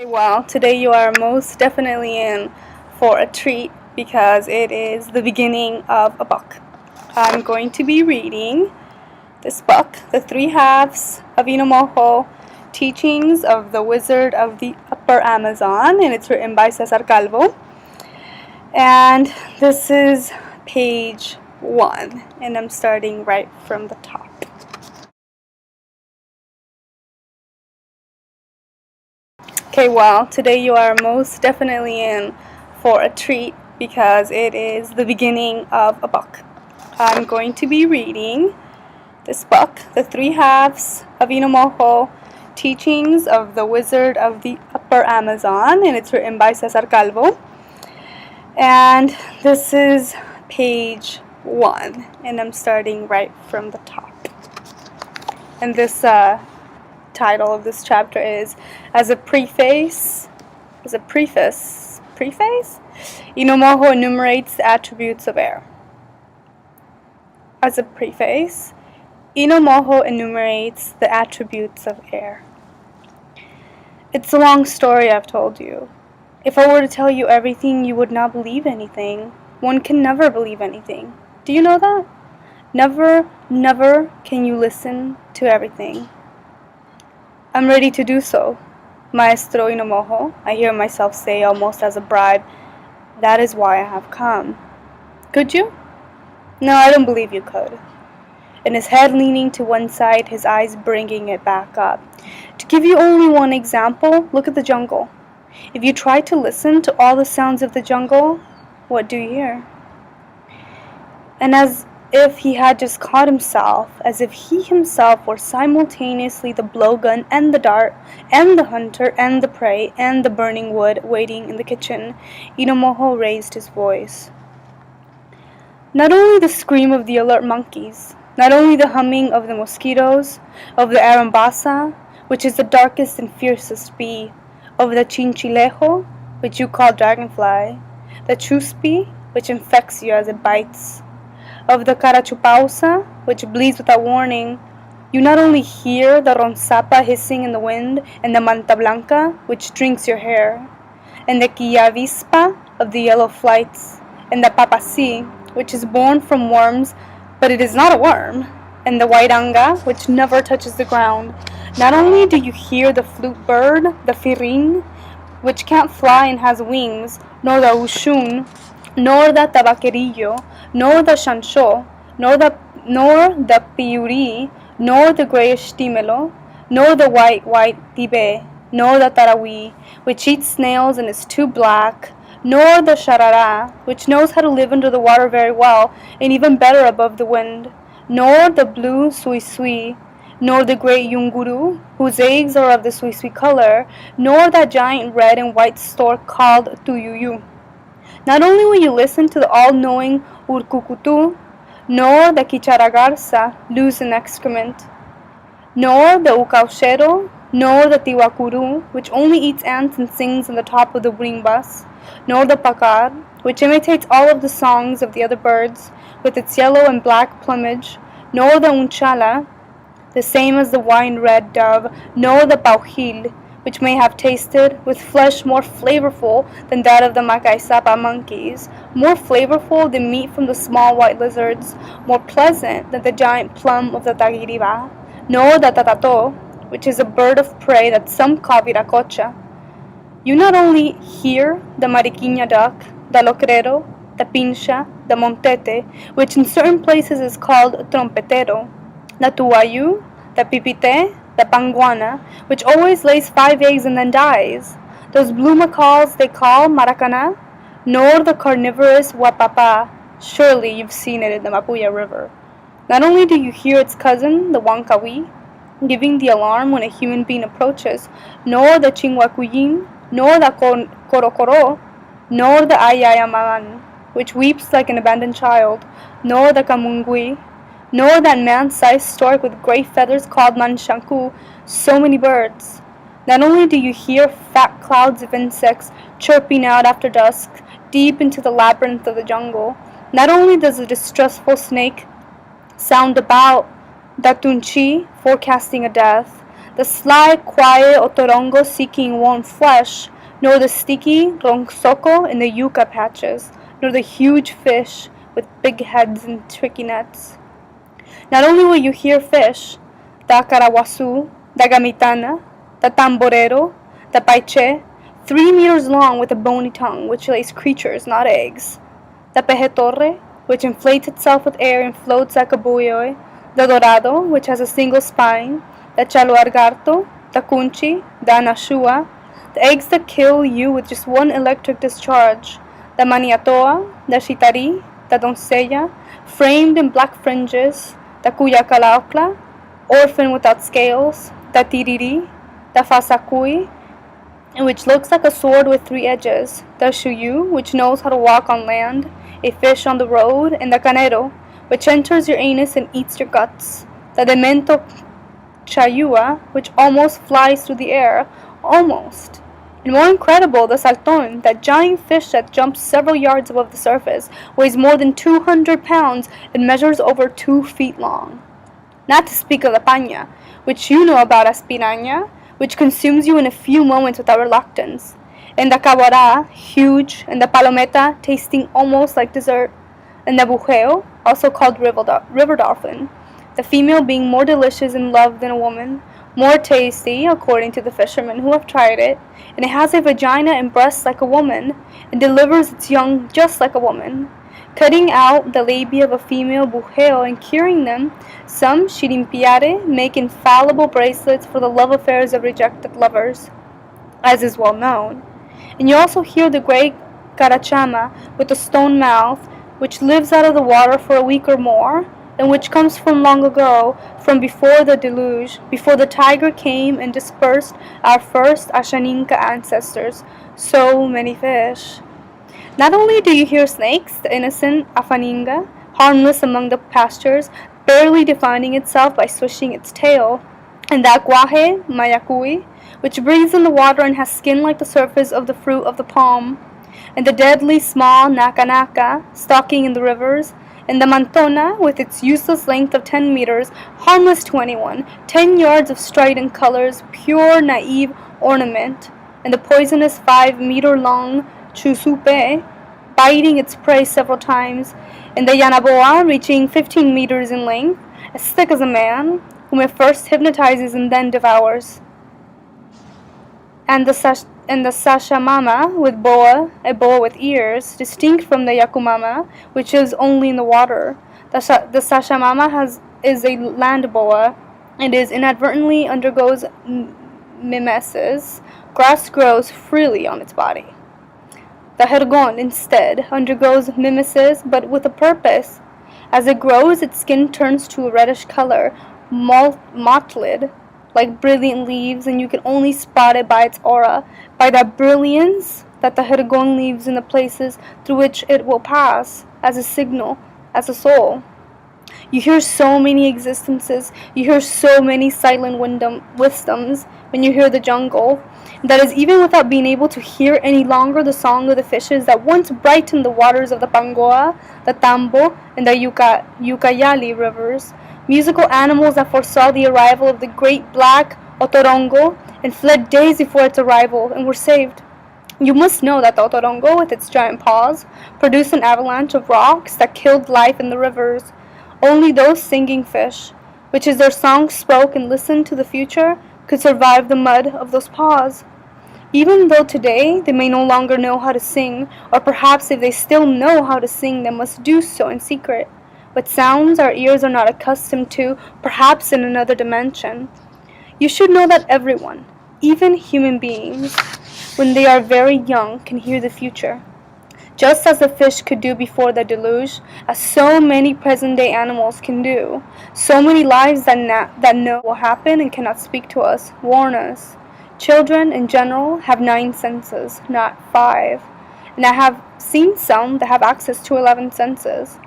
Well, today you are most definitely in for a treat because it is the beginning of a book. I'm going to be reading this book, The Three Halves of Inomojo, Teachings of the Wizard of the Upper Amazon, and it's written by Cesar Calvo. And this is page 1, and I'm starting right from the top. Well, today you are most definitely in for a treat because it is the beginning of a book. I'm going to be reading this book, The Three Halves of Inomojo, Teachings of the Wizard of the Upper Amazon, and it's written by Cesar Calvo. And this is page 1, and I'm starting right from the top. And this title of this chapter is As a Preface, Inomojo enumerates the attributes of air. As a preface, Inomojo enumerates the attributes of air. It's a long story I've told you. If I were to tell you everything, you would not believe anything. One can never believe anything. Do you know that? Never can you listen to everything. I'm ready to do so, Maestro Inomojo, I hear myself say almost as a bribe. That is why I have come. Could you? No, I don't believe you could. And his head leaning to one side, his eyes bringing it back up. To give you only one example, look at the jungle. If you try to listen to all the sounds of the jungle, what do you hear? And as if he had just caught himself, as if he himself were simultaneously the blowgun and the dart, and the hunter and the prey, and the burning wood waiting in the kitchen, Inomojo raised his voice. Not only the scream of the alert monkeys, not only the humming of the mosquitoes, of the arambasa, which is the darkest and fiercest bee, of the chinchilejo, which you call dragonfly, the chuspi, which infects you as it bites, of the carachupausa, which bleeds without warning. You not only hear the ronsapa hissing in the wind, and the manta blanca, which drinks your hair, and the quillavispa of the yellow flights, and the papasi, which is born from worms, but it is not a worm, and the huairanga, which never touches the ground. Not only do you hear the flute bird, the firin, which can't fly and has wings, nor the ushun, nor the tabaquerillo, nor the shancho, nor the piuri, nor the grayish timelo, nor the white tibe, nor the tarawi, which eats snails and is too black, nor the sharara, which knows how to live under the water very well, and even better above the wind, nor the blue suisui, nor the great yunguru, whose eggs are of the suisui color, nor that giant red and white stork called tuyuyu. Not only will you listen to the all-knowing urcucutu, nor the kicharagarza, loose in excrement, nor the ucauchero, nor the tiwakuru, which only eats ants and sings on the top of the brimbas, nor the pacar, which imitates all of the songs of the other birds, with its yellow and black plumage, nor the unchala, the same as the wine-red dove, nor the pauhil, which may have tasted with flesh more flavorful than that of the macaisapa monkeys, more flavorful than meat from the small white lizards, more pleasant than the giant plum of the taguiriba, nor the tatato, which is a bird of prey that some call viracocha. You not only hear the mariquina duck, the locrero, the pincha, the montete, which in certain places is called trompetero, the tuayu, the pipite, the panguana, which always lays 5 eggs and then dies, those blue macaws they call maracana, nor the carnivorous wapapa. Surely you've seen it in the Mapuya River. Not only do you hear its cousin, the wankawi, giving the alarm when a human being approaches, nor the chingwakuyin, nor the korokoro, nor the ayayamaman, which weeps like an abandoned child, nor the kamungui, nor that man-sized stork with gray feathers called manshanku, so many birds. Not only do you hear fat clouds of insects chirping out after dusk, deep into the labyrinth of the jungle, not only does a distressful snake sound about the tunchi, forecasting a death, the sly, quiet Otorongo seeking warm flesh, nor the sticky Rongsoko in the yucca patches, nor the huge fish with big heads and tricky nets. Not only will you hear fish, the carawasu, the gamitana, the tamborero, the paiche, 3 meters long with a bony tongue, which lays creatures, not eggs, the pejetorre, which inflates itself with air and floats like a buoy, the dorado, which has a single spine, the chaluargarto, the cunchi, the anashua, the eggs that kill you with just one electric discharge, the maniatoa, the shitari, the doncella, framed in black fringes, the cuyacalaocla, orphan without scales, the tiriri, the fasakui, which looks like a sword with 3 edges, the shuyu, which knows how to walk on land, a fish on the road, and the canero, which enters your anus and eats your guts, the demento chayua, which almost flies through the air, almost. And more incredible, the salton, that giant fish that jumps several yards above the surface, weighs more than 200 pounds and measures over 2 feet long. Not to speak of the paña, which you know about as piraña, which consumes you in a few moments without reluctance, and the cabara, huge, and the palometa, tasting almost like dessert, and the bujeo, also called river dolphin, the female being more delicious in love than a woman, more tasty, according to the fishermen who have tried it, and it has a vagina and breasts like a woman, and delivers its young just like a woman. Cutting out the labia of a female bujeo and curing them, some shirimpiare make infallible bracelets for the love affairs of rejected lovers, as is well known. And you also hear the great carachama with a stone mouth, which lives out of the water for a week or more, and which comes from long ago, from before the deluge, before the tiger came and dispersed our first Ashaninka ancestors. So many fish. Not only do you hear snakes, the innocent afaninga, harmless among the pastures, barely defining itself by swishing its tail, and the aguaje, mayakui, which breathes in the water and has skin like the surface of the fruit of the palm, and the deadly small naka-naka, stalking in the rivers, and the mantona, with its useless length of 10 meters, harmless to anyone, 10 yards of strident colors, pure naive ornament, and the poisonous 5-meter-long chusupe, biting its prey several times, and the yanaboa, reaching 15 meters in length, as thick as a man, whom it first hypnotizes and then devours. And the sashamama with a boa with ears, distinct from the yakumama, which is only in the water. The sashamama is a land boa, and inadvertently undergoes mimesis. Grass grows freely on its body. The hergon, instead, undergoes mimesis, but with a purpose. As it grows, its skin turns to a reddish color, mottled, like brilliant leaves, and you can only spot it by its aura, by that brilliance that the hergon leaves in the places through which it will pass, as a signal, as a soul. You hear so many existences, you hear so many silent wisdoms when you hear the jungle. That is even without being able to hear any longer the song of the fishes that once brightened the waters of the Pangoa, the Tambo, and the Ucayali rivers. Musical animals that foresaw the arrival of the great black Otorongo and fled days before its arrival and were saved. You must know that the Otorongo, with its giant paws, produced an avalanche of rocks that killed life in the rivers. Only those singing fish, which as their songs spoke and listened to the future, could survive the mud of those paws. Even though today they may no longer know how to sing, or perhaps if they still know how to sing, they must do so in secret, with sounds our ears are not accustomed to, perhaps in another dimension. You should know that everyone, even human beings, when they are very young, can hear the future. Just as the fish could do before the deluge, as so many present-day animals can do. So many lives that know what will happen and cannot speak to us, warn us. Children, in general, have 9 senses, not 5. And I have seen some that have access to 11 senses.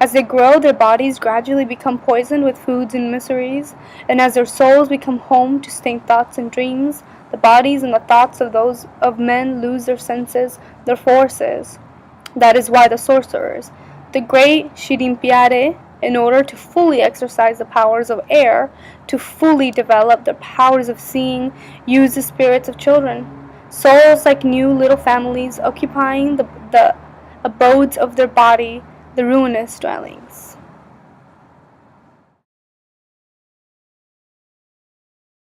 As they grow, their bodies gradually become poisoned with foods and miseries, and as their souls become home to stained thoughts and dreams, the bodies and the thoughts of men lose their senses, their forces. That is why the sorcerers, the great Shirimpiare, in order to fully exercise the powers of air, to fully develop their powers of seeing, use the spirits of children, souls like new little families occupying the abodes of their body, the ruinous dwellings.